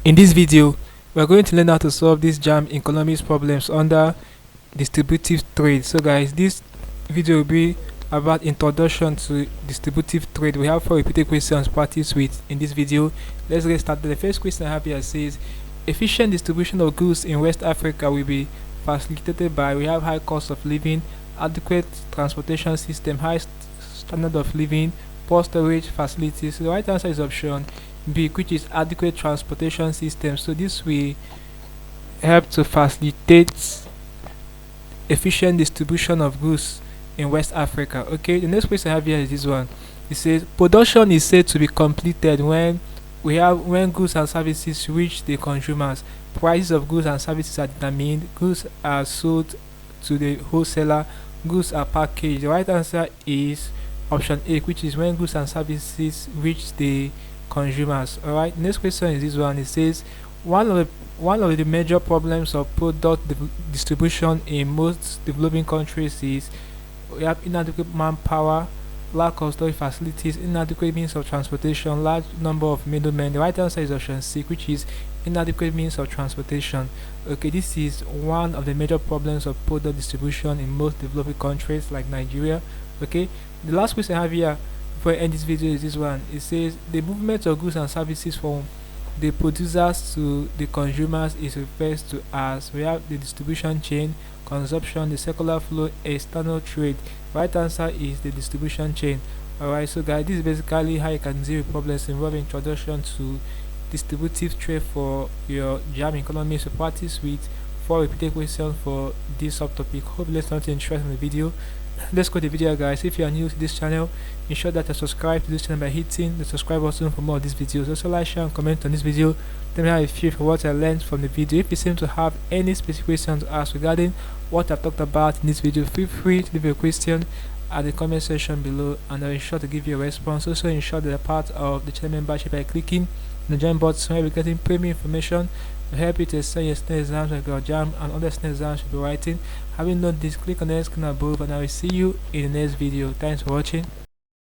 In this video, we are going to learn how to solve these JAMB economics problems under distributive trade. So guys, this video will be about introduction to distributive trade. We have 4 repeated questions to practice with in this video. Let's get started. The first question I have here says, efficient distribution of goods in West Africa will be facilitated by, we have high cost of living, adequate transportation system, high standard of living, poor storage facilities. So the right answer is option B, which is adequate transportation system. So this will help to facilitate efficient distribution of goods in West Africa. Okay, the next question I have here is this one. It says production is said to be completed when goods and services reach the consumers. Prices of goods and services are determined. Goods are sold to the wholesaler. Goods are packaged. The right answer is option A, which is when goods and services reach the consumers. All right, next question is this one. It says one of the major problems of product distribution in most developing countries is we have inadequate manpower, lack of storage facilities, inadequate means of transportation, large number of middlemen. The right answer is option C, which is inadequate means of transportation. Okay, this is one of the major problems of product distribution in most developing countries like Nigeria. Okay, the last question I have here before I end this video is this one. It says the movement of goods and services from the producers to the consumers is referred to as, we have the distribution chain, consumption, the circular flow, external trade. Right answer is the distribution chain. Alright, so guys, this is basically how you can deal with problems involving introduction to distributive trade for your JAMB economics to practice with 4 repeated questions for this subtopic. Hope you learned something interesting in the video. Let's go to the video, guys. If you are new to this channel, ensure that you subscribe to this channel by hitting the subscribe button for more of these videos. Also like, share and comment on this video. Tell me how you feel for what I learned from the video. If you seem to have any specific questions to ask regarding what I've talked about in this video, feel free to leave a question at the comment section below and I'll ensure to give you a response. Also ensure that you're part of the channel membership by clicking the join button, where you'll be getting premium information to help you to excel your SNE exams like your JAMB and other SNE exams you'll be writing. Having done this, click on the screen above and I will see you in the next video. Thanks for watching.